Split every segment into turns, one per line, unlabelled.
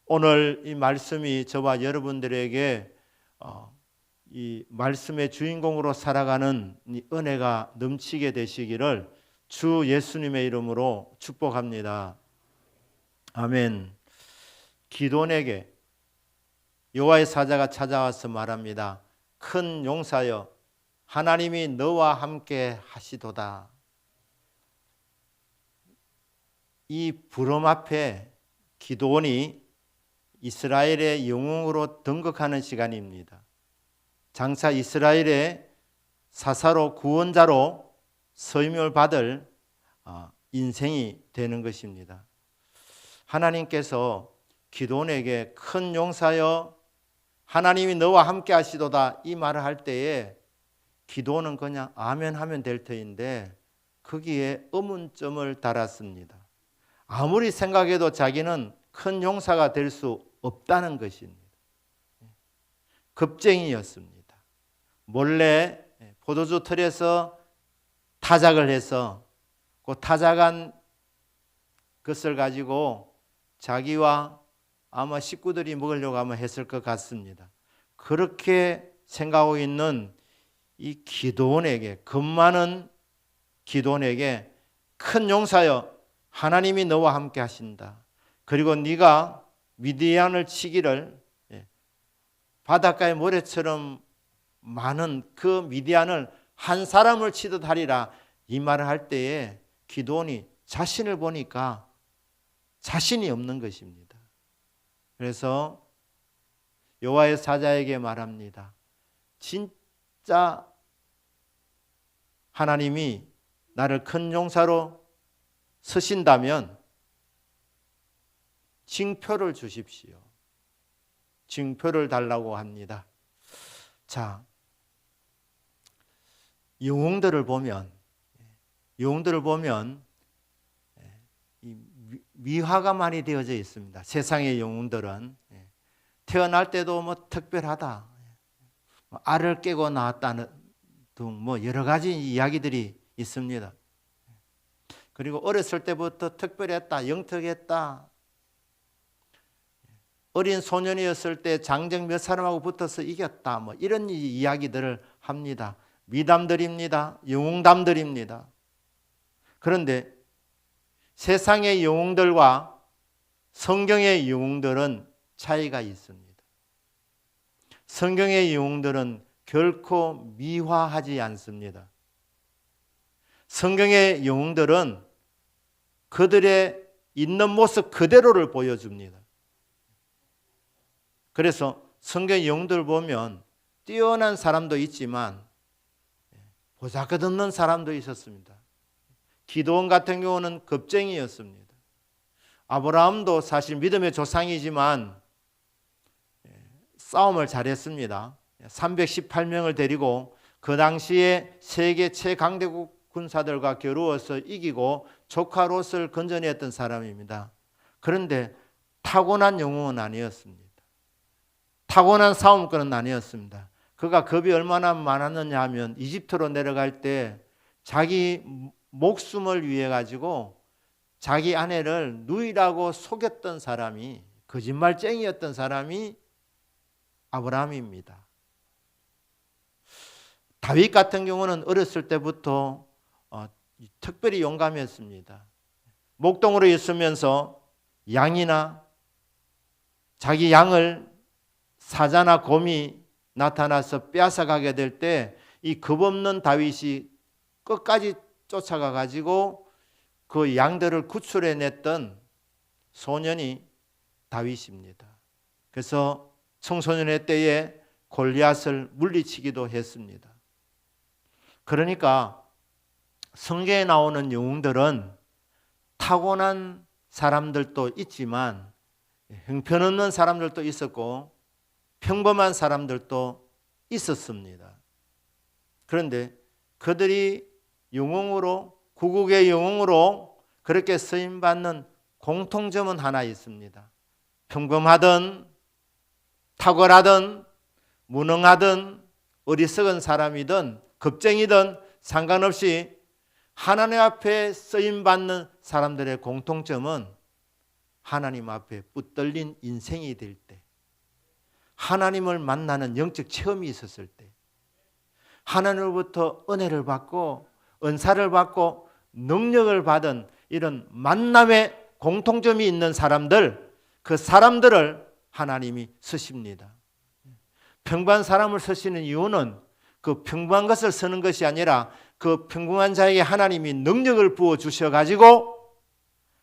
오늘 이 말씀이 저와 여러분들에게 이 말씀의 주인공으로 살아가는 이 은혜가 넘치게 되시기를 주 예수님의 이름으로 축복합니다. 아멘. 기도원에게 여호와의 사자가 찾아와서 말합니다. 큰 용사여, 하나님이 너와 함께 하시도다. 이 부름 앞에 기도원이 이스라엘의 영웅으로 등극하는 시간입니다. 장차 이스라엘의 사사로 구원자로 서임을 받을 인생이 되는 것입니다. 하나님께서 기도원에게 큰 용사여 하나님이 너와 함께 하시도다 이 말을 할 때에 기도원은 그냥 아멘 하면 될 터인데 거기에 의문점을 달았습니다. 아무리 생각해도 자기는 큰 용사가 될 수 없다는 것입니다. 겁쟁이였습니다. 몰래 포도주 틀에서 타작을 해서 그 타작한 것을 가지고 자기와 아마 식구들이 먹으려고 아마 했을 것 같습니다. 그렇게 생각하고 있는 이 기도원에게, 겁 많은 기도원에게 큰 용사여 하나님이 너와 함께 하신다. 그리고 네가 미디안을 치기를 바닷가의 모래처럼 많은 그 미디안을 한 사람을 치듯 하리라 이 말을 할 때에 기도원이 자신을 보니까 자신이 없는 것입니다. 그래서 여호와의 사자에게 말합니다. 진짜 하나님이 나를 큰 용사로 쓰신다면 징표를 주십시오. 징표를 달라고 합니다. 자, 영웅들을 보면 미화가 많이 되어져 있습니다. 세상의 영웅들은 태어날 때도 뭐 특별하다, 알을 깨고 나왔다는 등 뭐 여러 가지 이야기들이 있습니다. 그리고 어렸을 때부터 특별했다, 영특했다. 어린 소년이었을 때 장정 몇 사람하고 붙어서 이겼다. 뭐 이런 이야기들을 합니다. 미담들입니다. 영웅담들입니다. 그런데 세상의 영웅들과 성경의 영웅들은 차이가 있습니다. 성경의 영웅들은 결코 미화하지 않습니다. 성경의 영웅들은 그들의 있는 모습 그대로를 보여줍니다. 그래서 성경의 영웅들을 보면 뛰어난 사람도 있지만 보잘것없는 사람도 있었습니다. 기드온 같은 경우는 겁쟁이였습니다. 아브라함도 사실 믿음의 조상이지만 싸움을 잘했습니다. 318명을 데리고 그 당시에 세계 최강대국 군사들과 겨루어서 이기고 조카 롯을 건져냈던 사람입니다. 그런데 타고난 영웅은 아니었습니다. 타고난 싸움꾼은 아니었습니다. 그가 겁이 얼마나 많았느냐 하면 이집트로 내려갈 때 자기 목숨을 위해 가지고 자기 아내를 누이라고 속였던 사람이, 거짓말쟁이였던 사람이 아브라함입니다. 다윗 같은 경우는 어렸을 때부터 특별히 용감했습니다. 목동으로 있으면서 양이나 자기 양을 사자나 곰이 나타나서 빼앗아가게 될 때 이 겁없는 다윗이 끝까지 쫓아가 가지고 그 양들을 구출해냈던 소년이 다윗입니다. 그래서 청소년의 때에 골리앗을 물리치기도 했습니다. 그러니까 성경에 나오는 영웅들은 타고난 사람들도 있지만 형편없는 사람들도 있었고 평범한 사람들도 있었습니다. 그런데 그들이 영웅으로, 구국의 영웅으로 그렇게 쓰임받는 공통점은 하나 있습니다. 평범하든 탁월하든 무능하든 어리석은 사람이든 겁쟁이든 상관없이 하나님 앞에 쓰임받는 사람들의 공통점은 하나님 앞에 붙들린 인생이 될 때, 하나님을 만나는 영적 체험이 있었을 때, 하나님으로부터 은혜를 받고 은사를 받고 능력을 받은 이런 만남의 공통점이 있는 사람들, 그 사람들을 하나님이 쓰십니다. 평범한 사람을 쓰시는 이유는 그 평범한 것을 쓰는 것이 아니라 그 평범한 자에게 하나님이 능력을 부어 주셔가지고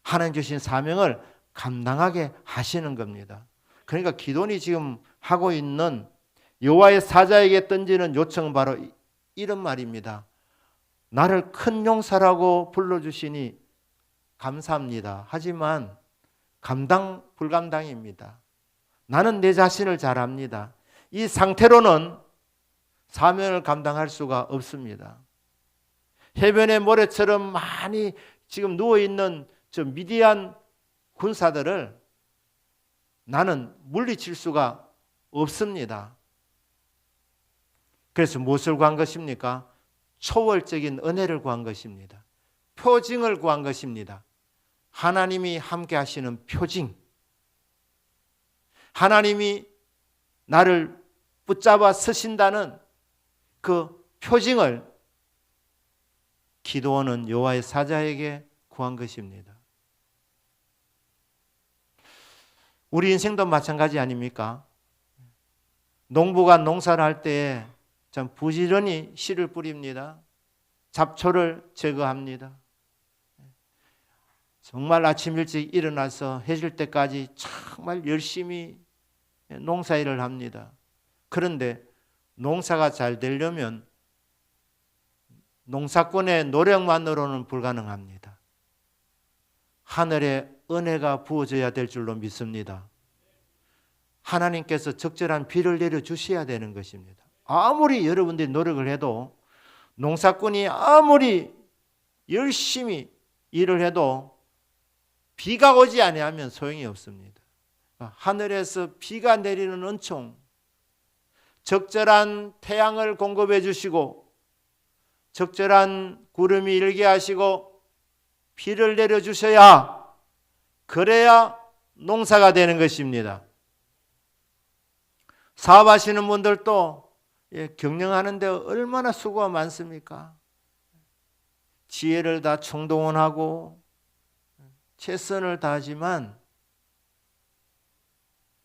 하나님 주신 사명을 감당하게 하시는 겁니다. 그러니까 기도원이 지금 하고 있는 여호와의 사자에게 던지는 요청은 바로 이런 말입니다. 나를 큰 용사라고 불러주시니 감사합니다. 하지만 감당 불감당입니다. 나는 내 자신을 잘 압니다. 이 상태로는 사명을 감당할 수가 없습니다. 해변의 모래처럼 많이 지금 누워있는 저 미디안 군사들을 나는 물리칠 수가 없습니다. 그래서 무엇을 구한 것입니까? 초월적인 은혜를 구한 것입니다. 표징을 구한 것입니다. 하나님이 함께 하시는 표징. 하나님이 나를 붙잡아 서신다는 그 표징을 기도원은 여호와의 사자에게 구한 것입니다. 우리 인생도 마찬가지 아닙니까? 농부가 농사를 할 때에 참 부지런히 씨를 뿌립니다. 잡초를 제거합니다. 정말 아침 일찍 일어나서 해질 때까지 정말 열심히 농사일을 합니다. 그런데 농사가 잘 되려면 농사꾼의 노력만으로는 불가능합니다. 하늘의 은혜가 부어져야 될 줄로 믿습니다. 하나님께서 적절한 비를 내려주셔야 되는 것입니다. 아무리 여러분들이 노력을 해도, 농사꾼이 아무리 열심히 일을 해도 비가 오지 아니하면 소용이 없습니다. 하늘에서 비가 내리는 은총, 적절한 태양을 공급해 주시고 적절한 구름이 일게 하시고 비를 내려주셔야, 그래야 농사가 되는 것입니다. 사업하시는 분들도 경영하는데 얼마나 수고가 많습니까? 지혜를 다 총동원하고 최선을 다하지만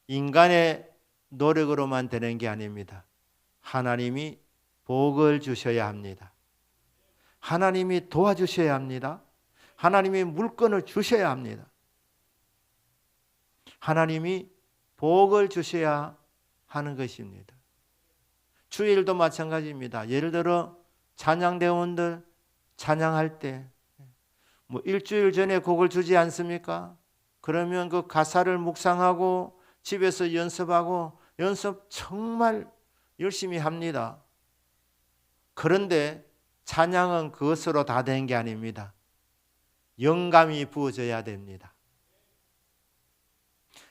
인간의 노력으로만 되는 게 아닙니다. 하나님이 복을 주셔야 합니다. 하나님이 도와주셔야 합니다. 하나님이 물건을 주셔야 합니다. 하나님이 복을 주셔야 하는 것입니다. 주일도 마찬가지입니다. 예를 들어 찬양대원들 찬양할 때 일주일 전에 곡을 주지 않습니까? 그러면 그 가사를 묵상하고 집에서 연습하고 연습 정말 열심히 합니다. 그런데 찬양은 그것으로 다 된 게 아닙니다. 영감이 부어져야 됩니다.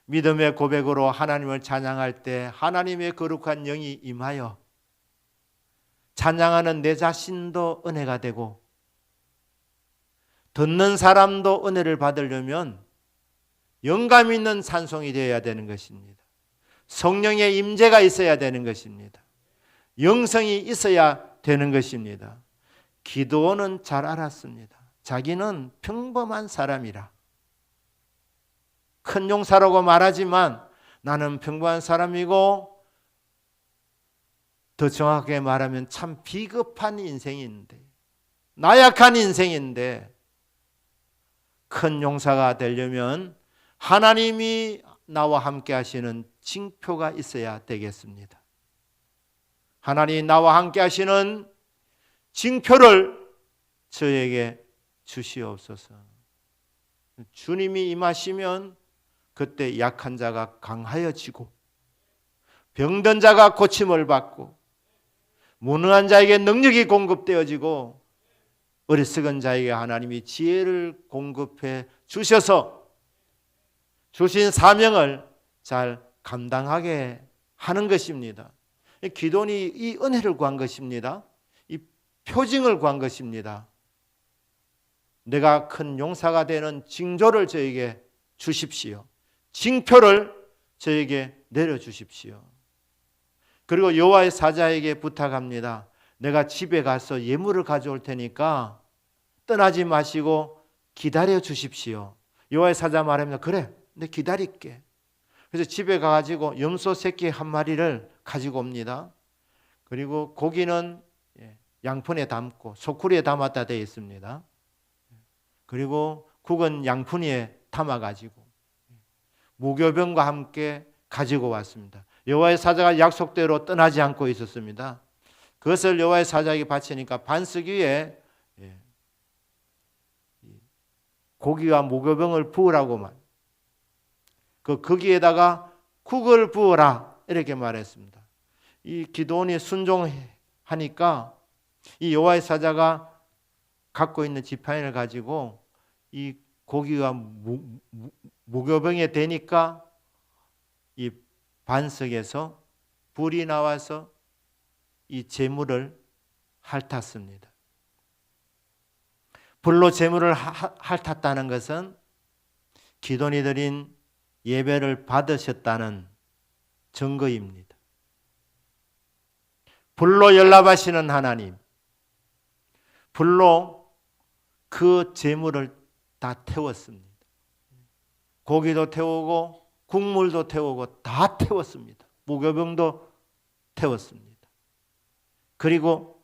믿음의 고백으로 하나님을 찬양할 때 하나님의 거룩한 영이 임하여 찬양하는 내 자신도 은혜가 되고 듣는 사람도 은혜를 받으려면 영감 있는 찬송이 되어야 되는 것입니다. 성령의 임재가 있어야 되는 것입니다. 영성이 있어야 되는 것입니다. 기도원은 잘 알았습니다. 자기는 평범한 사람이라. 큰 용사라고 말하지만 나는 평범한 사람이고, 더 정확하게 말하면 참 비겁한 인생인데, 나약한 인생인데, 큰 용사가 되려면 하나님이 나와 함께 하시는 징표가 있어야 되겠습니다. 하나님이 나와 함께 하시는 징표를 저에게 주시옵소서. 주님이 임하시면 그때 약한 자가 강하여지고 병든 자가 고침을 받고 무능한 자에게 능력이 공급되어지고 어리석은 자에게 하나님이 지혜를 공급해 주셔서 주신 사명을 잘 감당하게 하는 것입니다. 기도원이 이 은혜를 구한 것입니다. 이 표징을 구한 것입니다. 내가 큰 용사가 되는 징조를 저에게 주십시오. 징표를 저에게 내려주십시오. 그리고 여호와의 사자에게 부탁합니다. 내가 집에 가서 예물을 가져올 테니까 떠나지 마시고 기다려 주십시오. 여호와의 사자 말합니다. 그래, 내 기다릴게. 그래서 집에 가가지고 염소 새끼 한 마리를 가지고 옵니다. 그리고 고기는 양푼에 담고 소쿠리에 담았다 되어 있습니다. 그리고 국은 양푼에 담아가지고 무교병과 함께 가지고 왔습니다. 여호와의 사자가 약속대로 떠나지 않고 있었습니다. 그것을 여호와의 사자에게 바치니까 반석 위에 고기와 무교병을 부으라고만, 거기에다가 국을 부어라 이렇게 말했습니다. 이 기드온이 순종하니까 이 여호와의 사자가 갖고 있는 지팡이를 가지고 이 고기와 무교병에 대니까 이 반석에서 불이 나와서 이 제물을 핥았습니다. 불로 제물을 핥았다는 것은 기드온이 드린 예배를 받으셨다는 증거입니다. 불로 연락하시는 하나님, 불로 그 제물을 다 태웠습니다. 고기도 태우고 국물도 태우고 다 태웠습니다. 무교병도 태웠습니다. 그리고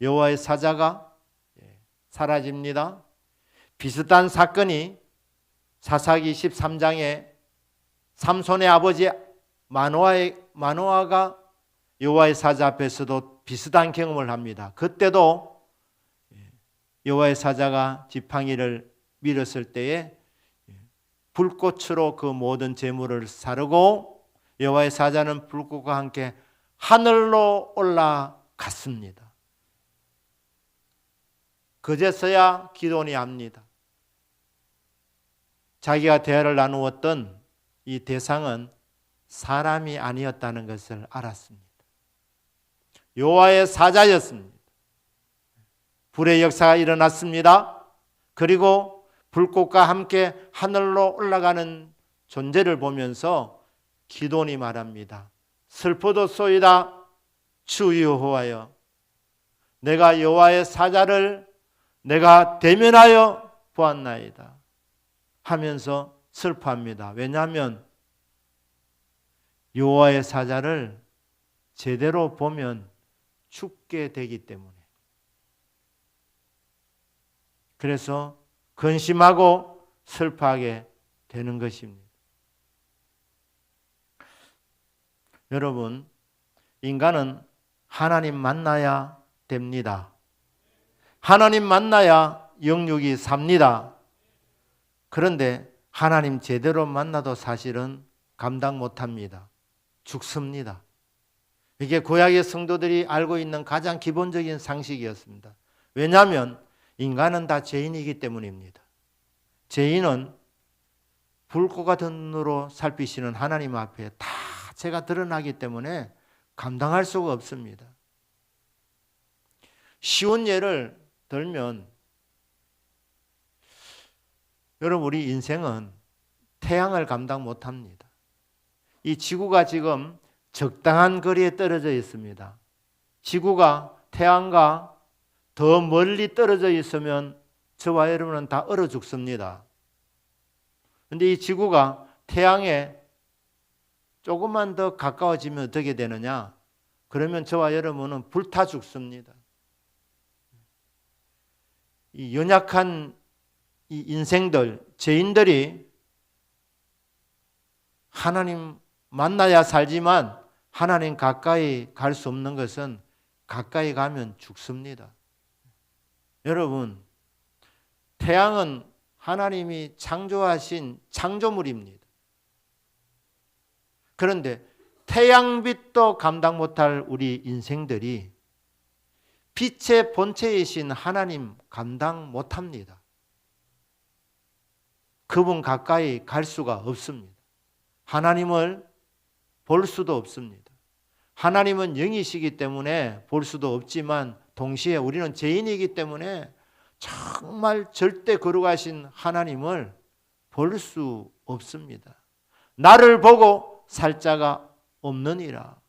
여호와의 사자가 사라집니다. 비슷한 사건이 사사기 13장에 삼손의 아버지 마노아가 여호와의 사자 앞에서도 비슷한 경험을 합니다. 그때도 여호와의 사자가 지팡이를 밀었을 때에 불꽃으로 그 모든 재물을 사르고 여호와의 사자는 불꽃과 함께 하늘로 올라갔습니다. 그제서야 기드온이 압니다. 자기가 대화를 나누었던 이 대상은 사람이 아니었다는 것을 알았습니다. 여호와의 사자였습니다. 불의 역사가 일어났습니다. 그리고 불꽃과 함께 하늘로 올라가는 존재를 보면서 기드온이 말합니다. 슬프도소이다 주 여호와여, 내가 여호와의 사자를 내가 대면하여 보았나이다 하면서 슬퍼합니다. 왜냐하면 여호와의 사자를 제대로 보면 죽게 되기 때문에. 그래서 근심하고 슬퍼하게 되는 것입니다. 여러분, 인간은 하나님 만나야 됩니다. 하나님 만나야 영육이 삽니다. 그런데 하나님 제대로 만나도 사실은 감당 못합니다. 죽습니다. 이게 구약의 성도들이 알고 있는 가장 기본적인 상식이었습니다. 왜냐하면 인간은 다 죄인이기 때문입니다. 죄인은 불꽃 같은 눈으로 살피시는 하나님 앞에 다 죄가 드러나기 때문에 감당할 수가 없습니다. 쉬운 예를 들면, 여러분, 우리 인생은 태양을 감당 못합니다. 이 지구가 지금 적당한 거리에 떨어져 있습니다. 지구가 태양과 더 멀리 떨어져 있으면 저와 여러분은 다 얼어 죽습니다. 그런데 이 지구가 태양에 조금만 더 가까워지면 어떻게 되느냐? 그러면 저와 여러분은 불타 죽습니다. 이 연약한 이 인생들, 죄인들이 하나님 만나야 살지만 하나님 가까이 갈 수 없는 것은 가까이 가면 죽습니다. 여러분, 태양은 하나님이 창조하신 창조물입니다. 그런데 태양빛도 감당 못할 우리 인생들이 빛의 본체이신 하나님 감당 못합니다. 그분 가까이 갈 수가 없습니다. 하나님을 볼 수도 없습니다. 하나님은 영이시기 때문에 볼 수도 없지만 동시에 우리는 죄인이기 때문에 정말 절대 거룩하신 하나님을 볼 수 없습니다. 나를 보고 살 자가 없느니라.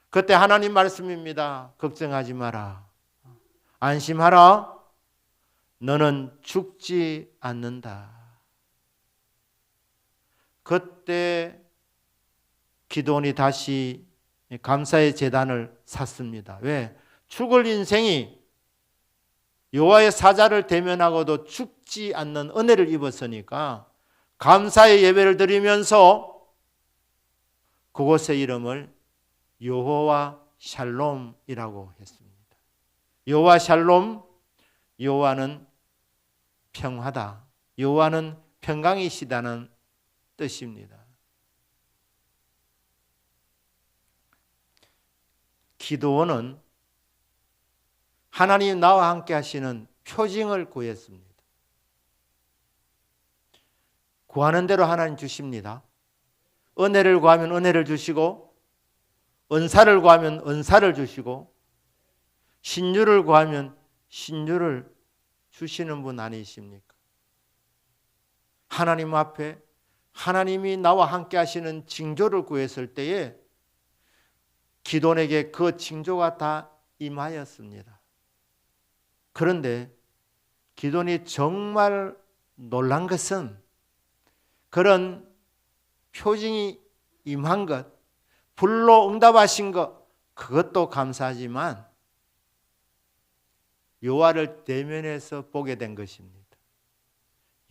그때 하나님 말씀입니다. 걱정하지 마라. 안심하라. 너는 죽지 않는다. 그때 기드온이 다시 감사의 제단을 샀습니다. 왜? 죽을 인생이 여호와의 사자를 대면하고도 죽지 않는 은혜를 입었으니까 감사의 예배를 드리면서 그곳의 이름을 여호와 샬롬이라고 했습니다. 여호와 샬롬, 여호와는 평화다. 여호와는 평강이시다는 뜻입니다. 기드온은 하나님 나와 함께 하시는 표징을 구했습니다. 구하는 대로 하나님 주십니다. 은혜를 구하면 은혜를 주시고, 은사를 구하면 은사를 주시고, 신유를 구하면 신유를 주시는 분 아니십니까? 하나님 앞에 하나님이 나와 함께 하시는 징조를 구했을 때에 기드온에게 그 징조가 다 임하였습니다. 그런데 기드온이 정말 놀란 것은 그런 표징이 임한 것, 불로 응답하신 것, 그것도 감사하지만 여호와를 대면해서 보게 된 것입니다.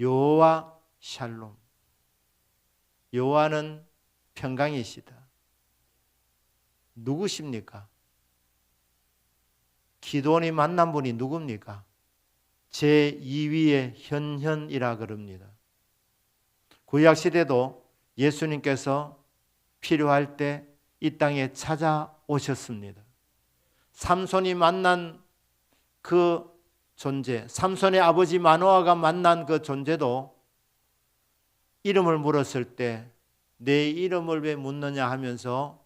여호와 샬롬. 여호와는 평강이시다. 누구십니까? 기드온이 만난 분이 누굽니까? 제2위의 현현이라 그럽니다. 구약시대도 예수님께서 필요할 때 이 땅에 찾아오셨습니다. 삼손이 만난 그 존재, 삼손의 아버지 마노아가 만난 그 존재도 이름을 물었을 때 내 이름을 왜 묻느냐 하면서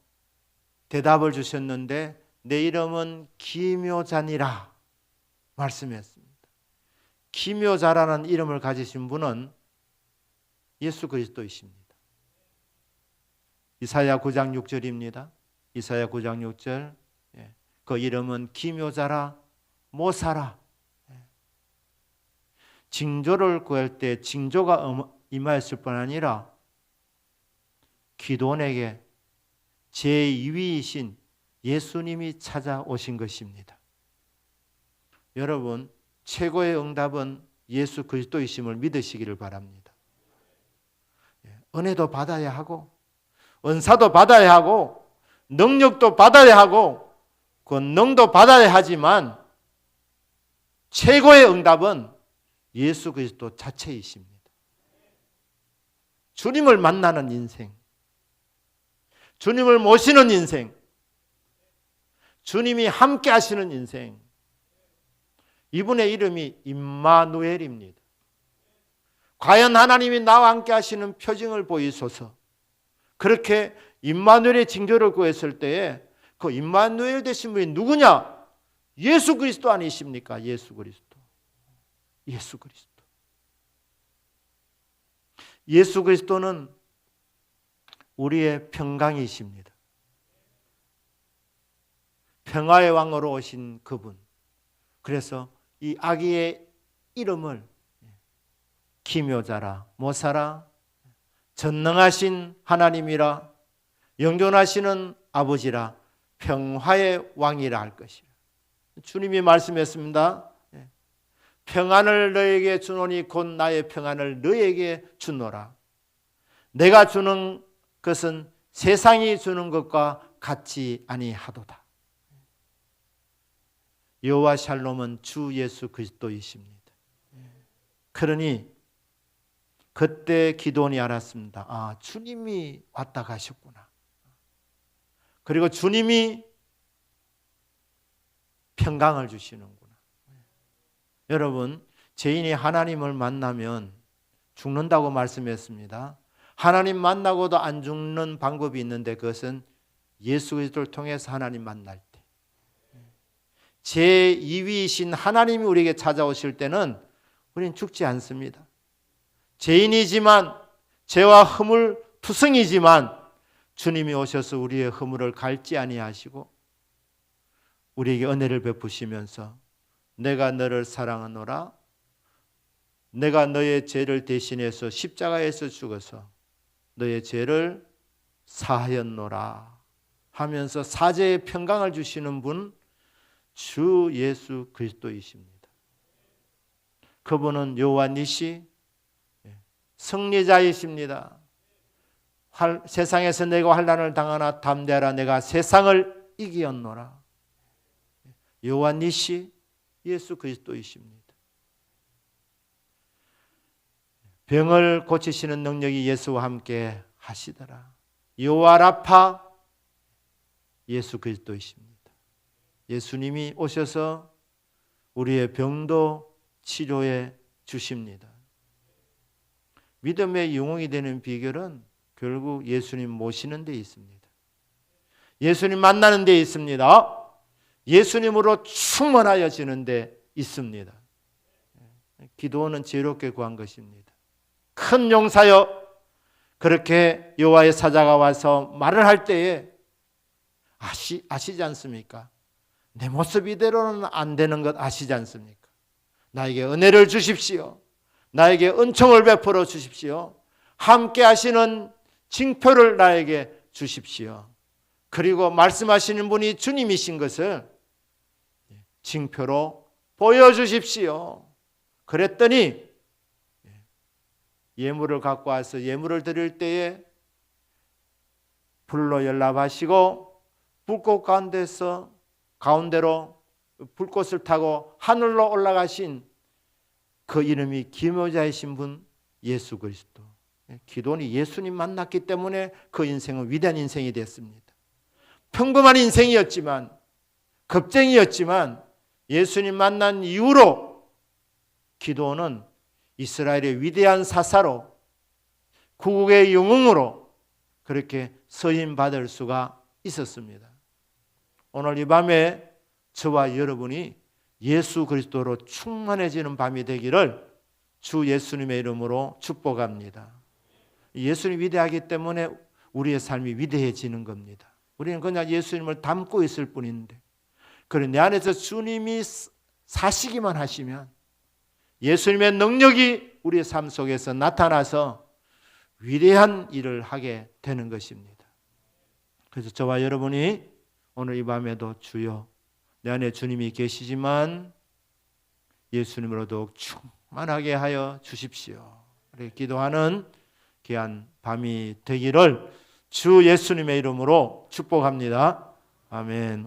대답을 주셨는데 내 이름은 기묘자니라 말씀했습니다. 기묘자라는 이름을 가지신 분은 예수 그리스도이십니다. 이사야 9장 6절입니다. 이사야 9장 6절. 그 이름은 기묘자라 모사라. 징조를 구할 때 징조가 임하였을 뿐 아니라 기드온에게 제2위이신 예수님이 찾아오신 것입니다. 여러분, 최고의 응답은 예수 그리스도이심을 믿으시기를 바랍니다. 은혜도 받아야 하고 은사도 받아야 하고 능력도 받아야 하고 권능도 받아야 하지만 최고의 응답은 예수 그리스도 자체이십니다. 주님을 만나는 인생, 주님을 모시는 인생, 주님이 함께 하시는 인생, 이분의 이름이 임마누엘입니다. 과연 하나님이 나와 함께 하시는 표징을 보이소서. 그렇게 임마누엘의 징조를 구했을 때에 그 임마누엘 되신 분이 누구냐? 예수 그리스도 아니십니까? 예수 그리스도. 예수 그리스도. 예수 그리스도는 우리의 평강이십니다. 평화의 왕으로 오신 그분. 그래서 이 아기의 이름을 기묘자라, 모사라, 전능하신 하나님이라, 영존하시는 아버지라, 평화의 왕이라 할 것이라. 주님이 말씀했습니다. 평안을 너에게 주노니 곧 나의 평안을 너에게 주노라. 내가 주는 것은 세상이 주는 것과 같지 아니하도다. 여호와 샬롬은 주 예수 그리스도이십니다. 그러니 그때 기드온이 알았습니다. 아, 주님이 왔다 가셨구나. 그리고 주님이 평강을 주시는구나. 여러분, 죄인이 하나님을 만나면 죽는다고 말씀했습니다. 하나님 만나고도 안 죽는 방법이 있는데 그것은 예수 그리스도를 통해서 하나님 만날 때, 제2위이신 하나님이 우리에게 찾아오실 때는 우리는 죽지 않습니다. 죄인이지만 죄와 허물 투성이지만 주님이 오셔서 우리의 허물을 갈지 아니하시고 우리에게 은혜를 베푸시면서 내가 너를 사랑하노라, 내가 너의 죄를 대신해서 십자가에서 죽어서 너의 죄를 사하였노라 하면서 사죄의 평강을 주시는 분 주 예수 그리스도이십니다. 그분은 요한이시 승리자이십니다. 세상에서 내가 환난을 당하나 담대하라, 내가 세상을 이기었노라. 요한이시 예수 그리스도이십니다. 병을 고치시는 능력이 예수와 함께 하시더라. 요아라파 예수 그리스도이십니다. 예수님이 오셔서 우리의 병도 치료해 주십니다. 믿음의 영웅이 되는 비결은 결국 예수님 모시는 데 있습니다. 예수님 만나는 데 있습니다. 예수님으로 충만하여지는 데 있습니다. 기도는 지혜롭게 구한 것입니다. 큰 용사여, 그렇게 여호와의 사자가 와서 말을 할 때에 아시지 않습니까? 내 모습 이대로는 안 되는 것 아시지 않습니까? 나에게 은혜를 주십시오. 나에게 은총을 베풀어 주십시오. 함께 하시는 징표를 나에게 주십시오. 그리고 말씀하시는 분이 주님이신 것을 징표로 보여주십시오. 그랬더니 예물을 갖고 와서 예물을 드릴 때에 불로 연락하시고 불꽃 가운데로 불꽃을 타고 하늘로 올라가신 그 이름이 기묘자이신 분 예수 그리스도. 기도원이 예수님 만났기 때문에 그 인생은 위대한 인생이 됐습니다. 평범한 인생이었지만, 겁쟁이였지만 예수님 만난 이후로 기도원은 이스라엘의 위대한 사사로, 구국의 영웅으로 그렇게 서임받을 수가 있었습니다. 오늘 이 밤에 저와 여러분이 예수 그리스도로 충만해지는 밤이 되기를 주 예수님의 이름으로 축복합니다. 예수님이 위대하기 때문에 우리의 삶이 위대해지는 겁니다. 우리는 그냥 예수님을 담고 있을 뿐인데, 그래 내 안에서 주님이 사시기만 하시면 예수님의 능력이 우리의 삶 속에서 나타나서 위대한 일을 하게 되는 것입니다. 그래서 저와 여러분이 오늘 이 밤에도 주여, 내 안에 주님이 계시지만 예수님으로 더욱 충만하게 하여 주십시오. 그렇게 기도하는 귀한 밤이 되기를 주 예수님의 이름으로 축복합니다. 아멘.